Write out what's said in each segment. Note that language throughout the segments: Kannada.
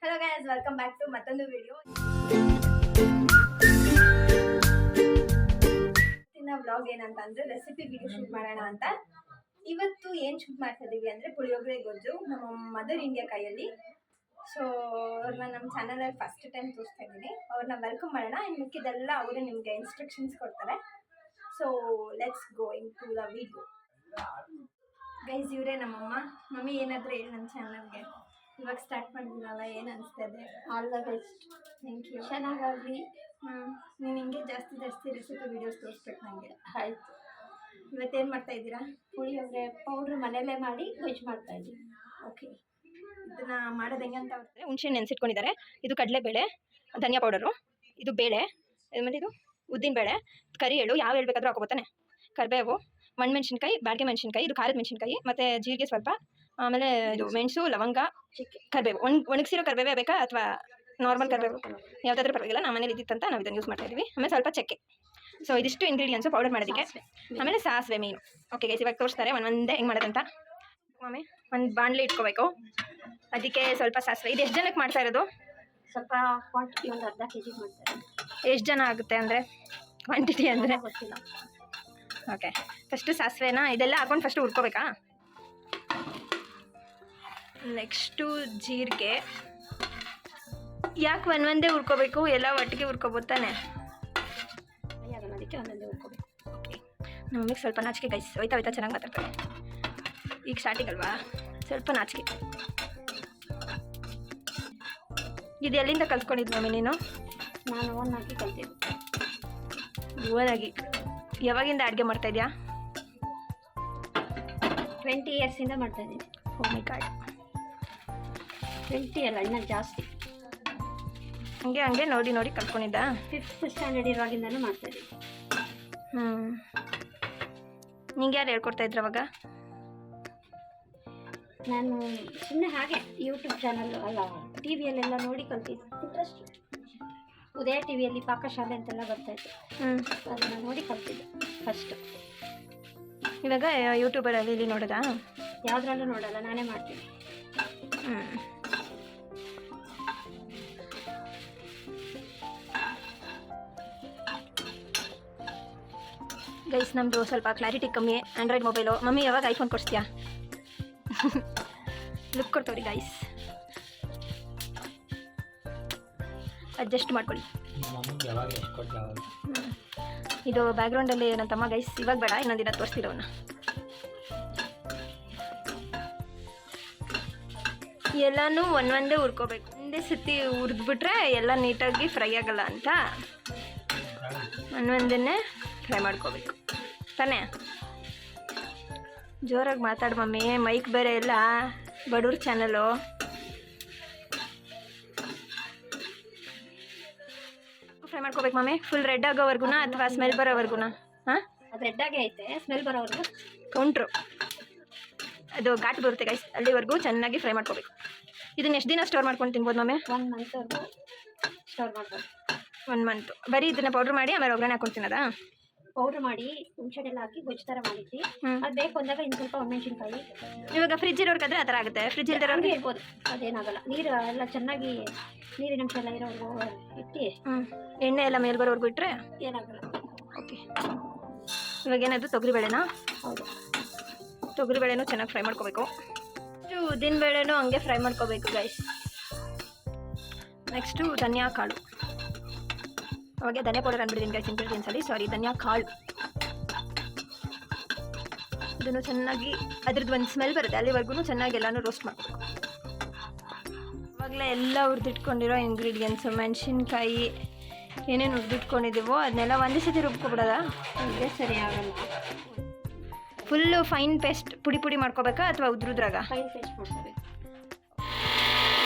Hello guys, welcome back to ಮತ್ತೊಂದು ವಿಡಿಯೋ. ಇವತ್ತಿನ ವ್ಲಾಗ್ ಏನಂತ ಅಂದ್ರೆ ರೆಸಿಪಿ ವಿಡಿಯೋ ಶೂಟ್ ಮಾಡೋಣ ಅಂತ. ಇವತ್ತು ಏನು ಶೂಟ್ ಮಾಡ್ತಾ ಇದೀವಿ ಅಂದರೆ ಪುಳಿಯೋಗರೆ ಗೊಜ್ಜು ನಮ್ಮ ಮದರ್ ಇಂಡಿಯಾ ಕೈಯಲ್ಲಿ. ಸೊ ಅವ್ರನ್ನ ನಮ್ಮ ಚಾನಲಲ್ಲಿ ಫಸ್ಟ್ ಟೈಮ್ ತೋರಿಸ್ತಾ ಇದ್ದೀನಿ. ಅವ್ರನ್ನ ವೆಲ್ಕಮ್ ಮಾಡೋಣ. ಇನ್ನು ಮಿಕ್ಕಿದೆಲ್ಲ ಅವರೇ ನಿಮಗೆ ಇನ್ಸ್ಟ್ರಕ್ಷನ್ಸ್ ಕೊಡ್ತಾರೆ. So let's go into the video. Guys, ಇವರೇ ನಮ್ಮಮ್ಮ. ಮಮ್ಮಿ ಏನಾದರೂ ಹೇಳಿ ನನ್ನ ಚಾನಲ್ಗೆ. ಇವಾಗ ಸ್ಟಾರ್ಟ್ ಮಾಡಿದ್ದೀನಲ್ಲ, ಏನು ಅನಿಸ್ತದೆ? All the best. Thank you. ಚೆನ್ನಾಗಾಗಲಿ. ನೀನು ಹಿಂಗೆ ಜಾಸ್ತಿ ರೆಸಿಪಿ ವೀಡಿಯೋಸ್ ತೋರಿಸ್ಬೇಕು ನನಗೆ. ಆಯಿತು. ಇವತ್ತೇನು ಮಾಡ್ತಾ ಇದ್ದೀರಾ? ಪುಳಿಯೋಗರೆ ಪೌಡ್ರ್ ಮನೆಯಲ್ಲೇ ಮಾಡಿ ಗೊಜ್ಜು ಮಾಡ್ತಾಯಿದ್ದೀವಿ. ಓಕೆ, ಇದನ್ನು ಮಾಡೋದು ಹೆಂಗೆ ಅಂತ ಅವ್ರಿಗೆ ಹುಣಸೆ ನೆನೆಸಿಟ್ಕೊಂಡಿದ್ದಾರೆ. ಇದು ಕಡಲೆಬೇಳೆ, ಧನಿಯಾ ಪೌಡರು, ಇದು ಬೇಳೆ, ಮತ್ತು ಇದು ಉದ್ದಿನಬೇಳೆ, ಕರಿ ಎಳ್ಳು, ಯಾವ ಎಳ್ಳು ಬೇಕಾದರೂ ಹಾಕೋಬೋತಾನೆ, ಕರಿಬೇವು, ಮೆಣಸಿನ್ಕಾಯಿ, ಬಾಡಿಗೆ ಮೆಣಸಿನ್ಕಾಯಿ, ಇದು ಖಾರದ ಮೆಣಸಿನ್ಕಾಯಿ, ಮತ್ತು ಜೀರಿಗೆ ಸ್ವಲ್ಪ, ಆಮೇಲೆ ಇದು ಮೆಣಸು, ಲವಂಗ, ಕರಿಬೇವು. ಒಣಗಿಸಿರೋ ಕರಿಬೇವೇ ಬೇಕಾ ಅಥವಾ ನಾರ್ಮಲ್ ಕರಿಬೇವು ಯಾವುದಾದ್ರೂ ಪರವಾಗಿಲ್ಲ. ನಮ್ಮ ಮನೇಲಿ ಇದ್ದಿತ್ತಂತ ನಾವು ಇದನ್ನು ಯೂಸ್ ಮಾಡ್ತಾ ಇದ್ದೀವಿ. ಆಮೇಲೆ ಸ್ವಲ್ಪ ಚಕ್ಕೆ. ಸೊ ಇದಿಷ್ಟು ಇಂಗ್ರೀಡಿಯೆಂಟ್ಸು ಪೌಡರ್ ಮಾಡೋದಕ್ಕೆ. ಆಮೇಲೆ ಸಾಸಿವೆ ಮೇನು. ಓಕೆ ಗೈಸ್, ಇವಾಗ ತೋರಿಸ್ತಾರೆ ಒಂದೇ ಹೆಂಗೆ ಮಾಡೋದಂತ. ಆಮೇಲೆ ಒಂದು ಬಾಣಲೆ ಇಟ್ಕೋಬೇಕು. ಅದಕ್ಕೆ ಸ್ವಲ್ಪ ಸಾಸಿವೆ. ಇದು ಎಷ್ಟು ಜನಕ್ಕೆ ಮಾಡ್ತಾ ಇರೋದು? ಸ್ವಲ್ಪ ಕ್ವಾಂಟಿಟಿ ಒಂದು ಅರ್ಧ ಕೆ ಜಿಗೆ ಮಾಡ್ತಾರೆ. ಎಷ್ಟು ಜನ ಆಗುತ್ತೆ ಅಂದರೆ ಕ್ವಾಂಟಿಟಿ ಅಂದರೆ ಗೊತ್ತಿಲ್ಲ. ಓಕೆ, ಫಸ್ಟು ಸಾಸಿವೆನ ಇದೆಲ್ಲ ಹಾಕೊಂಡು ಫಸ್ಟು ಹುರ್ಕೋಬೇಕಾ? ನೆಕ್ಸ್ಟು ಜೀರಿಗೆ. ಯಾಕೆ ಒಂದೇ ಹುರ್ಕೋಬೇಕು? ಎಲ್ಲ ಒಟ್ಟಿಗೆ ಹುರ್ಕೋಬೋದು ತಾನೆ? ಆಗಲ್ಲ, ಅದಕ್ಕೆ ಒಂದೊಂದೇ ಹುರ್ಕೋಬೇಕು. ಓಕೆ, ನಮಗೆ ಸ್ವಲ್ಪ ನಾಚಿಕೆ ಗೈಸ್. ಹೋಯ್ತಾ ಚೆನ್ನಾಗಿ ಮಾತಾಡ್ತಾರೆ. ಈಗ ಸ್ಟಾರ್ಟಿಂಗ್ ಅಲ್ವಾ, ಸ್ವಲ್ಪ ನಾಚಿಕೆ. ಇದು ಎಲ್ಲಿಂದ ಕಲ್ತ್ಕೊಂಡಿದ್ದು ಮಮ್ಮಿ ನೀನು? ನಾನು ಓನಾಗಿ ಕಲ್ತಿದ್ದೆ. ಓನಾಗಿ? ಯಾವಾಗಿಂದ ಅಡುಗೆ ಮಾಡ್ತಾಯಿದ್ಯಾ? 20 ಇಯರ್ಸಿಂದ ಮಾಡ್ತಾಯಿದ್ದೀನಿ. ಓ ಮೈ ಗಾಡ್. 20 ಅಲ್ಲ, ಇನ್ನೂ ಜಾಸ್ತಿ. ಹಂಗೆ ನೋಡಿ ಕಲ್ತ್ಕೊಂಡಿದ್ದ? 5th ಸ್ಟ್ಯಾಂಡರ್ಡ್ ಇರುವಾಗಿಂದನೂ ಮಾಡ್ತಾಯಿದ್ದೀನಿ. ನಿಂಗೆ ಯಾರು ಹೇಳ್ಕೊಡ್ತಾ ಇದ್ರು ಅವಾಗ? ನಾನು ಸುಮ್ಮನೆ ಹಾಗೆ ಯೂಟ್ಯೂಬ್ ಚಾನಲ್ ಅಲ್ಲ, ಟಿ ವಿಯಲ್ಲೆಲ್ಲ ನೋಡಿ ಕಲ್ತಿದ್ದೆ. ಇಂಟ್ರೆಸ್ಟ್. ಉದಯ ಟಿ ವಿಯಲ್ಲಿ ಪಾಕಶಾಲೆ ಅಂತೆಲ್ಲ ಬರ್ತಾಯಿತ್ತು. ಅದನ್ನು ನೋಡಿ ಕಲ್ತಿದ್ದೆ ಫಸ್ಟ್. ಇವಾಗ ಯೂಟ್ಯೂಬರಲ್ಲಿ ಇಲ್ಲಿ ನೋಡೋದಾ? ಯಾವುದ್ರಲ್ಲೂ ನೋಡಲ್ಲ, ನಾನೇ ಮಾಡ್ತೀನಿ. ಗೈಸ್, ನಮ್ಮದು ಸ್ವಲ್ಪ ಕ್ಲಾರಿಟಿ ಕಮ್ಮಿ. Android mobile. ಮಮ್ಮಿ ಯಾವಾಗ ಐಫೋನ್ ಕೊಡಿಸ್ತೀಯಾ? ಲುಕ್ ಕೊಡ್ತವ್ರಿ ಗೈಸ್, ಅಡ್ಜಸ್ಟ್ ಮಾಡ್ಕೊಳ್ಳಿ. ಇದು ಬ್ಯಾಕ್ಗ್ರೌಂಡಲ್ಲಿ ನನ್ನ ತಮ್ಮ ಗೈಸ್. ಇವಾಗ ಬೇಡ, ಇನ್ನೊಂದು ದಿನ ತೋರಿಸ್ತಿರೋವನ್ನ. ಎಲ್ಲನೂ ಒಂದೇ ಹುರ್ಕೋಬೇಕು. ಒಂದೇ ಸತಿ ಹುರಿದ್ಬಿಟ್ರೆ ಎಲ್ಲ ನೀಟಾಗಿ ಫ್ರೈ ಆಗಲ್ಲ ಅಂತ ಒಂದನ್ನೇ ಫ್ರೈ ಮಾಡ್ಕೋಬೇಕು ತಾನೇ? ಜೋರಾಗಿ ಮಾತಾಡು ಮಮ್ಮಿ, ಮೈಕ್ ಬೇರೆ ಇಲ್ಲ. ಬಡವ್ರ ಚಾನಲು. ಫ್ರೈ ಮಾಡ್ಕೋಬೇಕು ಮಮ್ಮಿ. ಫುಲ್ ರೆಡ್ ಆಗೋವರೆಗುನ ಅಥವಾ ಸ್ಮೆಲ್ ಬರೋವರೆಗುನ? ಹಾಂ, ಅದು ರೆಡ್ಡಾಗೆ ಐತೆ. ಸ್ಮೆಲ್ ಬರೋವರೆಗೂ ಕೌಂಟ್ರು. ಅದು ಘಾಟ್ ಬರುತ್ತೆ ಗೈಸ್, ಅಲ್ಲಿವರೆಗೂ ಚೆನ್ನಾಗಿ ಫ್ರೈ ಮಾಡ್ಕೋಬೇಕು. ಇದನ್ನ ಎಷ್ಟು ದಿನ ಸ್ಟೋರ್ ಮಾಡ್ಕೊಂಡು ತಿನ್ಬೋದು ಮಮ್ಮಿ? 1 ಮಂತ್ವರೆಗೂ ಸ್ಟೋರ್ ಮಾಡ್ಬೋದು. 1 ಮಂತ್. ಬರೀ ಇದನ್ನ ಪೌಡ್ರ್ ಮಾಡಿ ಆಮೇಲೆ ಒಗ್ಗರಣೆ ಹಾಕೊಂಡು ತಿನ್ನೋದಾ? ಪೌಡ್ರ್ ಮಾಡಿ ಹುಣಸೆಲ್ಲ ಹಾಕಿ ಗೊಜ್ಜು ಥರ ಮಾಡಿದ್ವಿ. ಅದು ಬೇಕು ಅಂದಾಗ ಇನ್ನು ಸ್ವಲ್ಪ ಒಣಮೆಣಸಿನ್ಕಾಯಿ. ಇವಾಗ ಫ್ರಿಜ್ ಇರೋರ್ಗಾದ್ರೆ ಆ ಥರ ಆಗುತ್ತೆ. ಫ್ರಿಜ್ ಇಲ್ದಿರೋರ್ಗೆ ಇರ್ಬೋದು, ಅದೇನಾಗಲ್ಲ. ನೀರು ಎಲ್ಲ ಚೆನ್ನಾಗಿ ನೀರಿನ ಅಂಶ ಎಲ್ಲ ಇರೋವರೆಗೂ ಇಟ್ಟು ಎಣ್ಣೆ ಎಲ್ಲ ಮೇಲೆ ಬರೋವರೆಗೂ ಇಟ್ಟರೆ ಏನಾಗಲ್ಲ. ಓಕೆ, ಇವಾಗ ಏನಾದರೂ ತೊಗರಿಬೇಳೆನಾ? ಹೌದು, ತೊಗರಿಬೇಳೆನೂ ಚೆನ್ನಾಗಿ ಫ್ರೈ ಮಾಡ್ಕೋಬೇಕು. ಉದ್ದಿನಬೇಳೆನೂ ಹಂಗೆ ಫ್ರೈ ಮಾಡ್ಕೋಬೇಕು ಗೈಸ್. ನೆಕ್ಸ್ಟು ಧನಿಯಾ ಕಾಳು. ಅವಾಗ ಧನಿಯಾ ಪೌಡರ್ ಅಂದ್ಬಿಟ್ಟಿದ್ದೀನಿ ಗೈಸ್ ಇಂಗ್ರೀಡಿಯೆಂಟ್ಸಲ್ಲಿ. ಸಾರಿ, ಧನಿಯಾ ಕಾಳು. ಇದನ್ನು ಚೆನ್ನಾಗಿ ಅದ್ರದ್ದು ಒಂದು ಸ್ಮೆಲ್ ಬರುತ್ತೆ, ಅಲ್ಲಿವರೆಗೂ ಚೆನ್ನಾಗಿ ಎಲ್ಲನೂ ರೋಸ್ಟ್ ಮಾಡ್ಕೋಬೇಕು. ಆವಾಗಲೇ ಎಲ್ಲ ಹುರಿದಿಟ್ಕೊಂಡಿರೋ ಇಂಗ್ರೀಡಿಯೆಂಟ್ಸು, ಮೆಣಸಿನ್ಕಾಯಿ ಏನೇನು ಹುರಿದಿಟ್ಕೊಂಡಿದ್ದೀವೋ ಅದನ್ನೆಲ್ಲ ಒಂದೇ ಸತಿ ರುಬ್ಕೊಬಿಡೋದ? ಇದೇ ಸರಿ ಆಗಲ್ಲ. ಫುಲ್ಲು ಫೈನ್ ಪೇಸ್ಟ್ ಪುಡಿ ಮಾಡ್ಕೋಬೇಕಾ ಅಥವಾ ಉದ್ರುದ್ರಾಗ? ಫೈನ್ ಪೇಸ್ಟ್ ಮಾಡ್ಕೋಬೇಕು.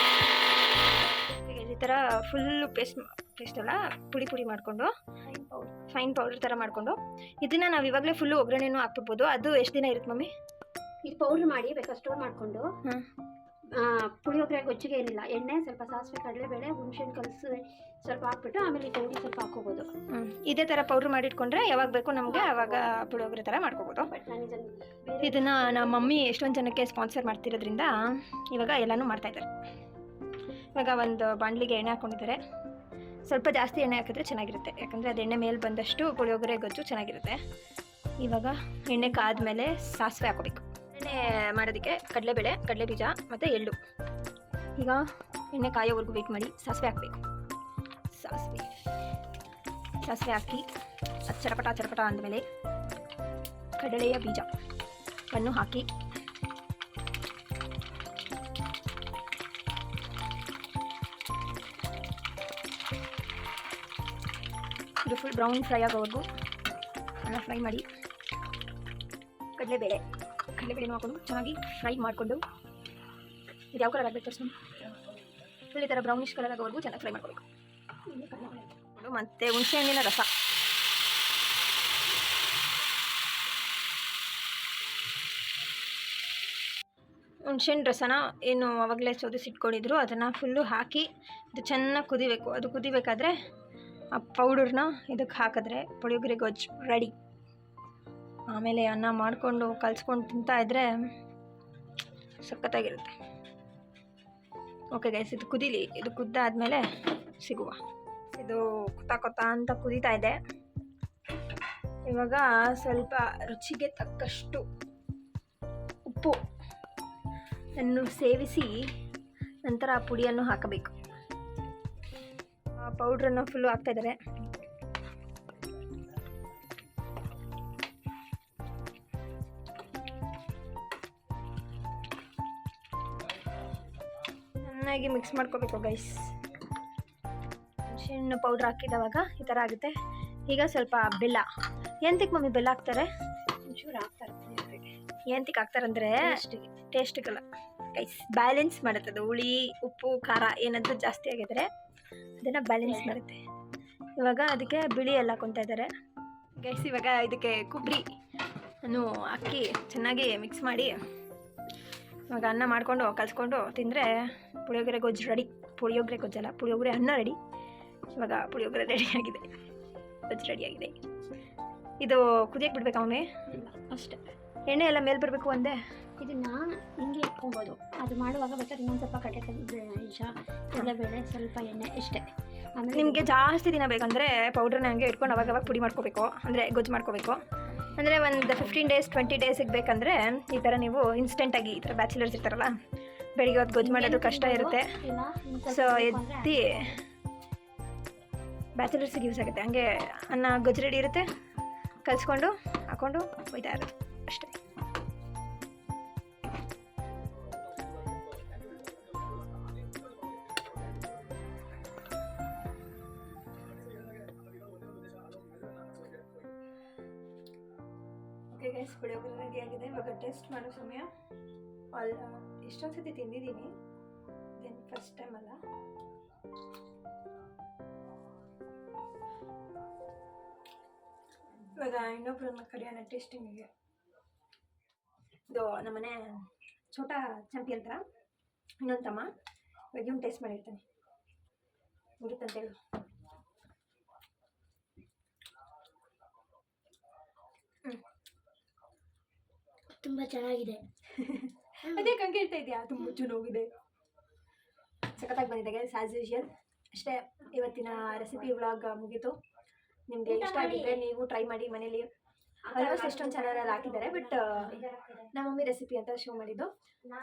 ಈ ಥರ ಫುಲ್ಲು ಪೇಸ್ಟ್ ಎಲ್ಲ ಪುಡಿ ಮಾಡಿಕೊಂಡು ಫೈನ್ ಪೌಡರ್ ಥರ ಮಾಡಿಕೊಂಡು ಇದನ್ನು ನಾವು ಇವಾಗಲೇ ಫುಲ್ಲು ಒಗ್ಗರಣೆನೂ ಹಾಕ್ಬಿಡ್ಬೋದು. ಅದು ಎಷ್ಟು ದಿನ ಇರುತ್ತೆ ಮಮ್ಮಿ? ಇದು ಪೌಡ್ರ್ ಮಾಡಿ ಬೇಕಾದ್ರೆ ಸ್ಟೋರ್ ಮಾಡಿಕೊಂಡು ಪುಳಿಯೋಗರೆ ಗೊಜ್ಜಿಗೆ ಏನಿಲ್ಲ, ಎಣ್ಣೆ, ಸ್ವಲ್ಪ ಸಾಸಿವೆ, ಕಡಲೆಬೇಳೆ, ಹುಣಸೆಹಣ್ಣು ಕಲಸಿ ಸ್ವಲ್ಪ ಹಾಕ್ಬಿಟ್ಟು ಆಮೇಲೆ ಈ ಪೌಡ್ರ್ ಸ್ವಲ್ಪ ಹಾಕ್ಕೋಬೋದು. ಇದೇ ಥರ ಪೌಡ್ರ್ ಮಾಡಿಟ್ಕೊಂಡ್ರೆ ಯಾವಾಗ ಬೇಕು ನಮಗೆ ಆವಾಗ ಪುಳಿಯೋಗರೆ ಥರ ಮಾಡ್ಕೋಬೋದು. ಬಟ್ ನಾನು ಇದನ್ನು ನಮ್ಮ ಮಮ್ಮಿ ಎಷ್ಟೊಂದು ಜನಕ್ಕೆ ಸ್ಪಾನ್ಸರ್ ಮಾಡ್ತಿರೋದ್ರಿಂದ ಇವಾಗ ಎಲ್ಲನೂ ಮಾಡ್ತಾಯಿದ್ದಾರೆ. ಇವಾಗ ಒಂದು ಬಾಣಲಿಗೆ ಎಣ್ಣೆ ಹಾಕ್ಕೊಂಡಿದ್ದಾರೆ. ಸ್ವಲ್ಪ ಜಾಸ್ತಿ ಎಣ್ಣೆ ಹಾಕಿದ್ರೆ ಚೆನ್ನಾಗಿರುತ್ತೆ, ಯಾಕಂದರೆ ಅದು ಎಣ್ಣೆ ಮೇಲೆ ಬಂದಷ್ಟು ಪುಳಿಯೋಗರೆ ಗೊಜ್ಜು ಚೆನ್ನಾಗಿರುತ್ತೆ. ಇವಾಗ ಎಣ್ಣೆ ಕಾದ್ಮೇಲೆ ಸಾಸಿವೆ ಹಾಕೋಬೇಕು. ಎಣ್ಣೆ ಮಾಡೋದಕ್ಕೆ ಕಡಲೆಬೇಳೆ, ಕಡಲೆ ಬೀಜ ಮತ್ತು ಎಳ್ಳು. ಈಗ ಎಣ್ಣೆ ಕಾಯೋವರೆಗೂ ವೇಟ್ ಮಾಡಿ ಸಾಸಿವೆ ಹಾಕಬೇಕು. ಸಾಸಿವೆ ಹಾಕಿ ಚಟಪಟ ಅಂದಮೇಲೆ ಕಡಲೆಯ ಬೀಜವನ್ನು ಹಾಕಿ ಇದು ಫುಲ್ ಬ್ರೌನ್ ಫ್ರೈ ಆಗೋವರೆಗೂ ಫ್ರೈ ಮಾಡಿ ಕಡಲೆಬೇಳೆನೂ ಹಾಕೊಂಡು ಚೆನ್ನಾಗಿ ಫ್ರೈ ಮಾಡಿಕೊಂಡು ಇದು ಯಾವ ಕಲರ್ ಆಗಬೇಕು ತೋರಿಸ್ಕೊಂಡು ಫುಲ್ ಈ ಥರ ಬ್ರೌನಿಷ್ ಕಲರ್ ಆಗೋವರೆಗೂ ಚೆನ್ನಾಗಿ ಫ್ರೈ ಮಾಡ್ಕೋಬೇಕು. ಮತ್ತು ಹುಣಸೆಹಣ್ಣಿನ ರಸ ಹುಣಸೆಹಣ್ಣು ರಸನ ಏನು ಆವಾಗಲೇ ಸೋದಿಸಿಟ್ಕೊಂಡಿದ್ರು ಅದನ್ನು ಫುಲ್ಲು ಹಾಕಿ ಇದು ಚೆನ್ನಾಗಿ ಕುದಿಬೇಕು. ಅದು ಕುದಿಬೇಕಾದ್ರೆ ಆ ಪೌಡರ್ನ ಇದಕ್ಕೆ ಹಾಕಿದ್ರೆ ಪುಳಿಯೋಗರೆ ಗೊಜ್ಜು ರೆಡಿ. ಆಮೇಲೆ ಅನ್ನ ಮಾಡಿಕೊಂಡು ಕಲಿಸ್ಕೊಂಡು ತಿಂತಾಯಿದ್ರೆ ಸಖತ್ತಾಗಿರುತ್ತೆ. ಓಕೆ ಗೈಸ್, ಇದು ಕುದೀಲಿ. ಇದು ಕುದ್ದಾದಮೇಲೆ ಸಿಗುವ. ಇದು ಕೊತ್ತಾ ಅಂತ ಕುದೀತಾ ಇದೆ. ಇವಾಗ ಸ್ವಲ್ಪ ರುಚಿಗೆ ತಕ್ಕಷ್ಟು ಉಪ್ಪು ಅನ್ನು ಸೇವಿಸಿ ನಂತರ ಆ ಪುಡಿಯನ್ನು ಹಾಕಬೇಕು. ಆ ಪೌಡ್ರನ್ನು ಫುಲ್ಲು ಹಾಕ್ತಾಯಿದ್ದಾರೆ. ಚೆನ್ನಾಗಿ ಮಿಕ್ಸ್ ಮಾಡ್ಕೋಬೇಕು ಗೈಸ್. ಹುಣಸೆಹಣ್ಣು ಪೌಡ್ರ್ ಹಾಕಿದವಾಗ ಈ ಥರ ಆಗುತ್ತೆ. ಈಗ ಸ್ವಲ್ಪ ಬೆಲ್ಲ. ಎಂತಕ್ಕೆ ಮಮ್ಮಿ ಬೆಲ್ಲ ಹಾಕ್ತಾರೆ? ಒಂಚೂರು ಹಾಕ್ತಾರೆ. ಎಂತಕ್ಕೆ ಹಾಕ್ತಾರಂದರೆ ಟೇಸ್ಟಿಗಲ್ಲ ಗೈಸ್, ಬ್ಯಾಲೆನ್ಸ್ ಮಾಡುತ್ತೆ. ಅದು ಹುಳಿ, ಉಪ್ಪು, ಖಾರ ಏನಾದರೂ ಜಾಸ್ತಿ ಆಗಿದ್ರೆ ಅದನ್ನು ಬ್ಯಾಲೆನ್ಸ್ ಮಾಡುತ್ತೆ. ಇವಾಗ ಅದಕ್ಕೆ ಬಿಳಿ ಎಲ್ಲ ಹಾಕ್ಕೊತಾ ಇದ್ದಾರೆ ಗೈಸ್. ಇವಾಗ ಇದಕ್ಕೆ ಕೊಬ್ಬರಿ ಅನ್ನು ಹಾಕಿ ಚೆನ್ನಾಗಿ ಮಿಕ್ಸ್ ಮಾಡಿ ಇವಾಗ ಅನ್ನ ಮಾಡಿಕೊಂಡು ಕಲಿಸ್ಕೊಂಡು ತಿಂದರೆ ಪುಳಿಯೋಗರೆ ಗೊಜ್ಜು ರೆಡಿ. ಪುಳಿಯೋಗರೆ ಗೊಜ್ಜಲ್ಲ, ಪುಳಿಯೋಗರೆ ಅನ್ನ ರೆಡಿ. ಇವಾಗ ಪುಳಿಯೋಗರೆ ರೆಡಿಯಾಗಿದೆ, ಗೊಜ್ಜು ರೆಡಿಯಾಗಿದೆ. ಇದು ಕುದಿಯಕ್ಕೆ ಬಿಡ್ಬೇಕಾ ಒಮ್ಮೆ? ಅಷ್ಟೇ. ಎಣ್ಣೆ ಎಲ್ಲ ಮೇಲೆ ಬರಬೇಕು ಒಂದೇ. ಇದನ್ನು ಹಿಂಗೆ ಇಟ್ಕೊಬೋದು. ಅದು ಮಾಡುವಾಗ ಬೇಕಾದ್ರೆ ಇನ್ನೊಂದು ಸ್ವಲ್ಪ ಕಡಲೆಬೇಳೆ, ಸ್ವಲ್ಪ ಎಣ್ಣೆ ಇಷ್ಟೇ. ಆಮೇಲೆ ನಿಮಗೆ ಜಾಸ್ತಿ ದಿನ ಬೇಕಂದರೆ ಪೌಡ್ರನ್ನ ಹಂಗೆ ಇಟ್ಕೊಂಡು ಅವಾಗ ಪುಡಿ ಮಾಡ್ಕೋಬೇಕು, ಅಂದರೆ ಗೊಜ್ಜು ಮಾಡ್ಕೋಬೇಕು. ಅಂದರೆ ಒಂದು 15 days 20 days ಬೇಕಂದರೆ ಈ ಥರ ನೀವು ಇನ್ಸ್ಟೆಂಟಾಗಿ, ಈ ಥರ ಬ್ಯಾಚುಲರ್ಸ್ ಇರ್ತಾರಲ್ಲ, ಬೆಳಿಗ್ಗೆ ಹೊತ್ತು ಗೊಜ್ಜು ಮಾಡೋದು ಕಷ್ಟ ಇರುತ್ತೆ. ಸೊ ಎತ್ತಿ ಬ್ಯಾಚುಲರ್ಸಿಗೆ ಯೂಸ್ ಆಗುತ್ತೆ. ಹಂಗೆ ಅನ್ನ ಗೊಜ್ಜು ರೆಡಿ ಇರುತ್ತೆ, ಕಲಿಸ್ಕೊಂಡು ಹಾಕ್ಕೊಂಡು ಹೋಯ್ತಾ ಇರೋದು ಅಷ್ಟೇ. ಓಕೆ ಗೈಸ್, ಪುಳಿಯೋಗರೆ ರೆಡಿ ಆಗಿದೆ. ಇವಾಗ ಟೇಸ್ಟ್ ಮಾಡೋ ಸಮಯ. ಎಷ್ಟೊಂದು ಸತಿ ತಿಂದಿದ್ದೀನಿ, ದೆನ್ ಫಸ್ಟ್ ಟೈಮ್ ಅಲ್ಲ. ಇವಾಗ ಇನ್ನೊಬ್ರನ್ನ ಕರೆಯೋಣ ಟೇಸ್ಟಿಂಗಿಗೆ. ಇದು ನಮ್ಮನೆ ಛೋಟಾ ಚಂಪಿ ಅಂತ ಇನ್ನೊಂದು ತಮ್ಮ. ಇವಾಗ ಇವ್ನು ಟೇಸ್ಟ್ ಮಾಡಿರ್ತಾನೆ, ಮುಗಿತಂತೇಳು. ತುಂಬ ಚೆನ್ನಾಗಿದೆ. ಅದೇ ಕಂಗೆ ಹೇಳ್ತಾ ಇದೆಯಾ? ತುಂಬ ಚೆನ್ನಾಗಿದೆ, ಸಖತ್ತಾಗಿ ಬಂದಿದೆ ಗೈಸ್, ಆ್ಯಸ್ ಯೂಶುವಲ್. ಅಷ್ಟೇ, ಇವತ್ತಿನ ರೆಸಿಪಿ ವ್ಲಾಗ್ ಮುಗೀತು. ನಿಮಗೆ ಇಷ್ಟ ಆಗಿದ್ದರೆ ನೀವು ಟ್ರೈ ಮಾಡಿ ಮನೇಲಿ. ಆಲ್ಮೋಸ್ಟ್ ಎಷ್ಟೊಂದು ಚಾನಲಲ್ಲಿ ಹಾಕಿದ್ದಾರೆ, ಬಟ್ ನಮ್ಮ ಮಮ್ಮಿ ರೆಸಿಪಿ ಅಂತ ಶೋ ಮಾಡಿದ್ದು.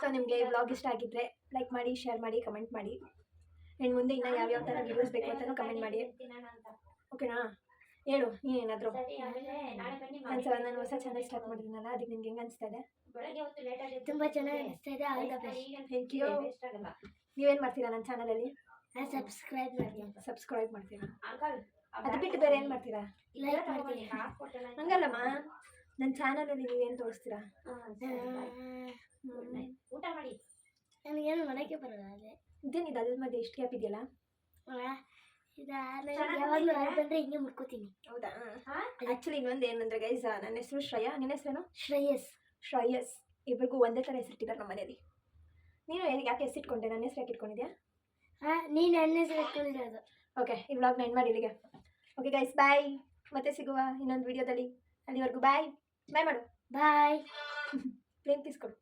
ಸೊ ನಿಮಗೆ ಈ ವ್ಲಾಗ್ ಇಷ್ಟ ಆಗಿದ್ದರೆ ಲೈಕ್ ಮಾಡಿ, ಶೇರ್ ಮಾಡಿ, ಕಮೆಂಟ್ ಮಾಡಿ. ಆ್ಯಂಡ್ ಮುಂದೆ ಇನ್ನೂ ಯಾವ್ಯಾವ ಥರ ವೀಡಿಯೋಸ್ ಬೇಕು ಅಂತಲೂ ಕಮೆಂಟ್ ಮಾಡಿ. ಓಕೆನಾ? ಹೇಳು ನೀನೇನಾದರೂ. ನಾನು ಹೊಸ ಚಾನಲ್ ಸ್ಟಾರ್ಟ್ ಮಾಡಿದ್ದೀನಲ್ಲ, ಅದಕ್ಕೆ ನಿಮ್ಗೆ ಹೆಂಗೆ ಅನಿಸ್ತಾ ಇದೆ? ತುಂಬ ಚೆನ್ನಾಗಿ ಅನಿಸ್ತಾ ಇದೆ. All the best. Thank you. ನೀವೇನು ಮಾಡ್ತೀರಾ ನನ್ನ ಚಾನಲಲ್ಲಿ? ಸಬ್ಸ್ಕ್ರೈಬ್ ಮಾಡ್ತೀರಾ? ಅದು ಬಿಟ್ಟು ಬೇರೆ ಏನು ಮಾಡ್ತೀರಾ? ಲೈಕ್ ಮಾಡ್ತೀನಿ. ಹಂಗಲ್ಲಮ್ಮ, ನನ್ನ ಚಾನಲಲ್ಲಿ ನೀವೇನು ತೋರಿಸ್ತೀರಾ? ಊಟ ಮಾಡಿ. ನನಗೇನು ಮಾಡೋಕ್ಕೆ ಬರೋಲ್ಲ. ಅದೇ ಇದೇನಿದೆ ಅದ್ರ ಮಧ್ಯೆ ಎಷ್ಟು ಗ್ಯಾಪ್ ಇದೆಯಲ್ಲ? ಯಾವಾಗಲೂ ಬಂದರೆ ಹಿಂಗೆ ಮುಟ್ಕೋತೀನಿ. ಹೌದಾ? ಆ್ಯಕ್ಚುಲಿ ಇನ್ನೊಂದು ಏನಂದರೆ ಗೈಸ್, ನನ್ನ ಹೆಸರು ಶ್ರೇಯಾ. ನಿನ್ನ ಹೆಸರೇನು? ಶ್ರೇಯಸ್. ಇಬ್ಬರಿಗೂ ಒಂದೇ ಥರ ಹೆಸರಿಟ್ಟಿದ್ದಾರೆ ನಮ್ಮ ಮನೇಲಿ. ನೀನು ಯಾಕೆ ಹೆಸರಿಟ್ಕೊಂಡೆ? ನನ್ನ ಹೆಸರು ಯಾಕೆ ಇಟ್ಕೊಂಡಿದ್ಯಾ? ನೀನು ನನ್ನ ಹೆಸರು ಇಟ್ಕೊಂಡಿರೋದು. ಓಕೆ, ಈ ವ್ಲಾಗ್ನ ಎಂಡ್ ಮಾಡಿ ಇಲ್ಲಿಗೆ. ಓಕೆ ಗೈಸ್, ಬಾಯ್. ಮತ್ತೆ ಸಿಗುವ ಇನ್ನೊಂದು ವಿಡಿಯೋದಲ್ಲಿ. ಅಲ್ಲಿವರೆಗೂ ಬಾಯ್. ಬಾಯ್ ಮಾಡು. ಬಾಯ್. ಪ್ಲೇನ್ ಪೀಸ್ ಕೊಡು.